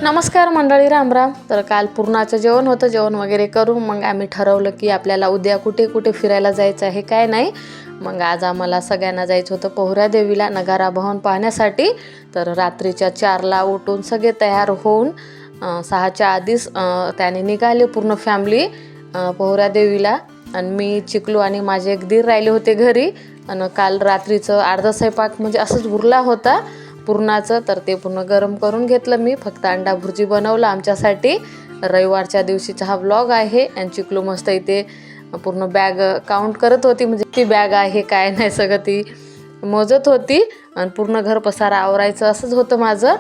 नमस्कार मंडळी, रामराम. तर काल पुरणाचं जेवण होतं. जेवण वगैरे करू मग आम्ही ठरवलं की आपल्याला उद्या कुठे कुठे फिरायला जायचं आहे काय नाही. मग आज आम्हाला सगळ्यांना जायचं होतं पोहऱ्या देवीला नगारा भवन पाहण्यासाठी. तर रात्रीच्या 4ला उठून सगळे तयार होऊन 6च्या आधीच त्याने निघाले पूर्ण फॅमिली पोहऱ्या देवीला. आणि मी चिकलू आणि माझे एक दीर राहिले होते घरी. आणि काल रात्रीचं अर्धा स्वयंपाक म्हणजे असंच उरला होता पुरणाचं, तर ते पूर्ण गरम करून घेतलं मी. फक्त अंडा भुर्जी बनवलं आमच्यासाठी. रविवारच्या दिवशीचा हा व्लॉग आहे. आणि चिकलू मस्त इथे पूर्ण बॅग काउंट करत होती, म्हणजे ती बॅग आहे काय नाही सगळं ती मोजत होती. आणि पूर्ण घर पसारा आवरायचं असंच होतं माझं.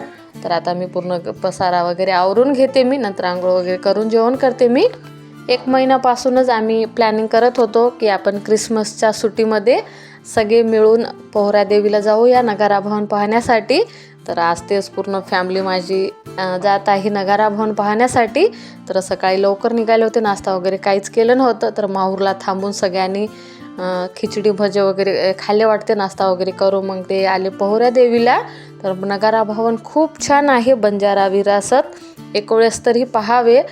तर आता मी पूर्ण पसारा वगैरे आवरून घेते मी, नंतर आंघोळ वगैरे करून जेवण करते मी. 1 महिन्यापासूनच आम्ही प्लॅनिंग करत होतो की आपण क्रिसमसच्या सुट्टीमध्ये सगळे मिळून पोहऱ्या देवीला जाऊया नगारा भवन पाहण्यासाठी. तर आज तेच पूर्ण फॅमिली माझी जात आहे नगारा भवन पाहण्यासाठी. तर सकाळी लवकर निघाले होते, नाश्ता वगैरे काहीच केलं नव्हतं. तर माहूरला थांबून सगळ्यांनी खिचडी भजे वगैरे खाल्ले वाटते, नाश्ता वगैरे करू मग ते आले पोहऱ्या देवीला. तर नगारा भवन खूप छान आहे, बंजारा विरासत. एक वेळेस तरी पाहावे.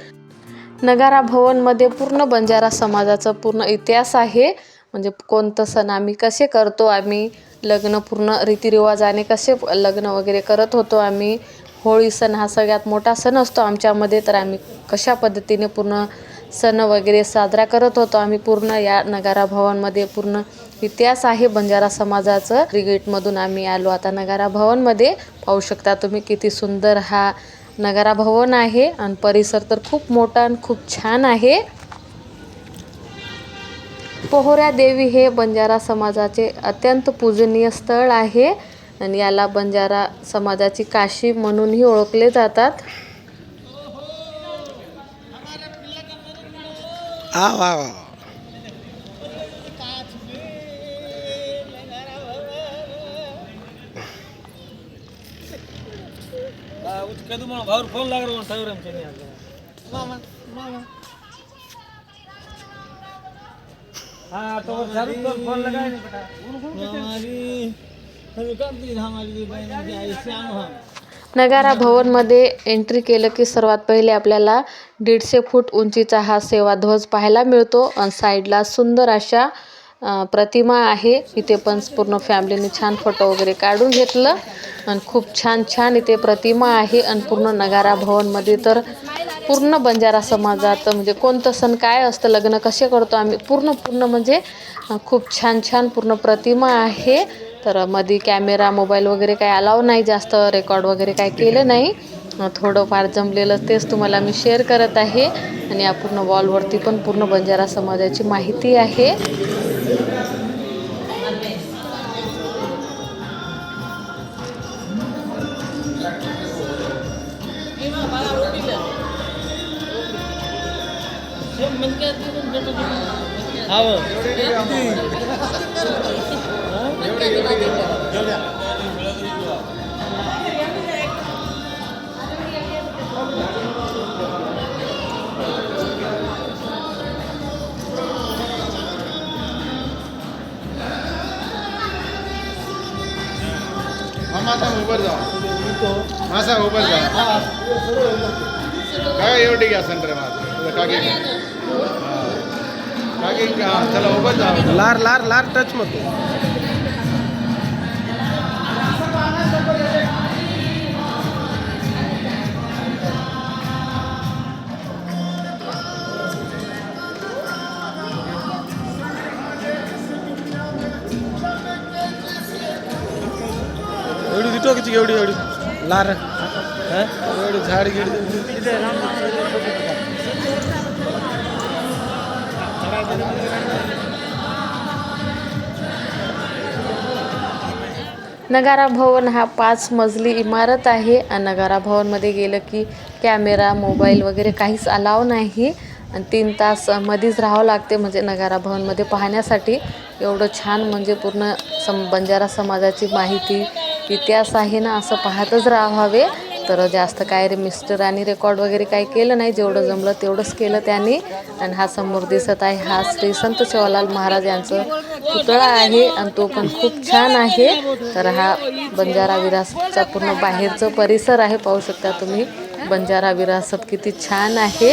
नगारा भवनमध्ये पूर्ण बंजारा समाजाचा पूर्ण इतिहास आहे. म्हणजे कोणतं सण आम्ही कसे करतो, आम्ही लग्न पूर्ण रीतिरिवाजाने कसे लग्न वगैरे करत होतो आम्ही. होळी सण हा सगळ्यात मोठा सण असतो आमच्यामध्ये. तर आम्ही कशा पद्धतीने पूर्ण सण वगैरे साजरा करत होतो आम्ही, पूर्ण या नगारा भवनमध्ये पूर्ण इतिहास आहे बंजारा समाजाचं. गेटमधून आम्ही आलो आता नगारा भवनमध्ये. पाहू शकता तुम्ही किती सुंदर हा नगारा भवन आहे. आणि परिसर तर खूप मोठा आणि खूप छान आहे. पोहऱ्या देवी हे बंजारा समाजाचे अत्यंत पूजनीय स्थळ आहे. आणि याला बंजारा समाजाची काशी म्हणूनही ओळखले जातात. फोन लागला हाँ तो फोन लगाए नगारा भवनमध्ये एंट्री केलं की सर्वात पहिले आपल्याला 150 फूट उंचीचा हा सेवा ध्वज पाहायला मिळतो. आणि साईडला सुंदर अशा प्रतिमा आहे. इथे पण पूर्ण फॅमिलीने छान फोटो वगैरे काढून घेतलं. आणि खूप छान छान इथे प्रतिमा आहे. आणि पूर्ण नगारा भवनमध्ये तर पूर्ण बंजारा समाजात म्हणजे कोणतं सण काय असतं, लग्न कसे करतो आम्ही, पूर्ण म्हणजे खूप छान छान पूर्ण प्रतिमा आहे. तर मध्ये कॅमेरा मोबाईल वगैरे काही अलाव नाही, जास्त रेकॉर्ड वगैरे काय केलं नाही. थोडंफार जमलेलं तेच तुम्हाला मी शेअर करत आहे. आणि या पूर्ण वॉलवरती पण पूर्ण बंजारा समाजाची माहिती आहे. ऊपर जाओ मासा ऊपर जाओ काय एवढी घ्या सेंटर माझं कागे कागे चला ऊपर जाओ. लार लार लार टच मत एवढी दिटो किती एवढी एवढी लार एवढी झाड गिड नगारा भवन हा 5 मजली इमारत आहे. आणि नगारा भवनमध्ये गेलं की कॅमेरा मोबाईल वगैरे काहीच अलाव नाही. आणि 3 तास मध्येच राहावं लागते म्हणजे नगारा भवनमध्ये पाहण्यासाठी. एवढं छान म्हणजे पूर्ण बंजारा समाजाची माहिती इतिहास आहे ना, असं पाहतच राहावे. तर जास्त काय मिस्टरांनी रेकॉर्ड वगैरे काही केलं नाही, जेवढं जमलं तेवढंच केलं त्यांनी. आणि हा समोर दिसत आहे हा श्री संत सेवालाल महाराज यांचं पुतळा आहे आणि तो पण खूप छान आहे. तर हा बंजारा विरासतचा पूर्ण बाहेरचं परिसर आहे. पाहू शकता तुम्ही बंजारा विरासत किती छान आहे.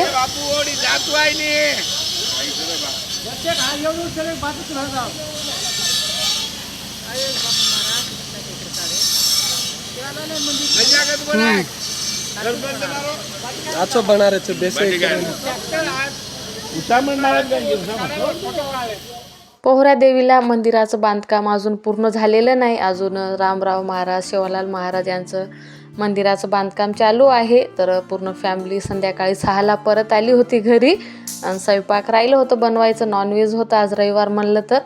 आचो बनारच बेसे पोहरा देवीला मंदिराचं बांधकाम अजून पूर्ण झालेलं नाही. अजून रामराव महाराज शिवलाल महाराज यांचं मंदिराचं बांधकाम चालू आहे. तर पूर्ण फॅमिली संध्याकाळी 6ला परत आली होती घरी आणि स्वयंपाक राहिलं होतं बनवायचं. नॉनव्हेज होतं आज रविवार म्हणलं तर.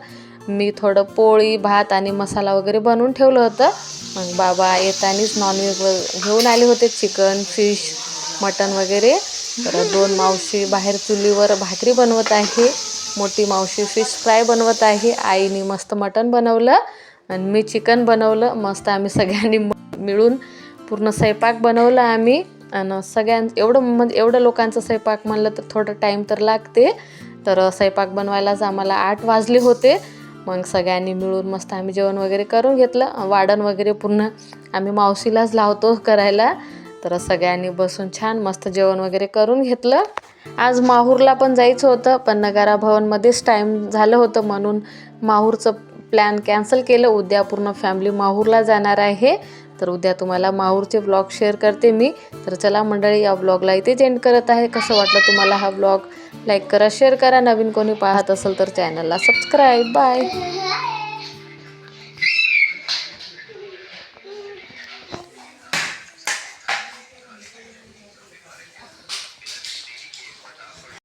मी थोडं पोळी भात आणि मसाला वगैरे बनवून ठेवलं होतं. मग बाबा येतानीच नॉनव्हेज घेऊन आले होते, चिकन फिश मटन वगैरे. तर 2 मावशी बाहेर चुलीवर भाकरी बनवत आहे. मोठी मावशी फिश फ्राय बनवत आहे. आईने मस्त मटण बनवलं आणि मी चिकन बनवलं. मस्त आम्ही सगळ्यांनी मिळून पूर्ण स्वयंपाक बनवला आम्ही. आणि एवढं लोकांचं स्वयंपाक म्हणलं तर थोडं टाईम तर लागते. तर स्वयंपाक बनवायलाच आम्हाला 8 वाजले होते. मग सगळ्यांनी मिळून मस्त आम्ही जेवण वगैरे करून घेतलं. वाढण वगैरे पूर्ण आम्ही मावशीलाच लावतो करायला. तर सगळ्यांनी बसून छान मस्त जेवण वगैरे करून घेतलं. आज माहूरला पण जायचं होतं पण नगारा भवनमध्येच टाईम झालं होतं म्हणून माहूरचं प्लॅन कॅन्सल केलं. उद्या पूर्ण फॅमिली माहूरला जाणार आहे. तर उद्या तुम्हाला माहूरचे ब्लॉग शेअर करते मी. तर चला मंडळी, या ब्लॉगला इथेच एंड करत आहे. कसं वाटलं तुम्हाला हा ब्लॉग? लाईक करा, शेअर करा. नवीन कोणी पाहत असेल तर चॅनलला सबस्क्राईब. बाय.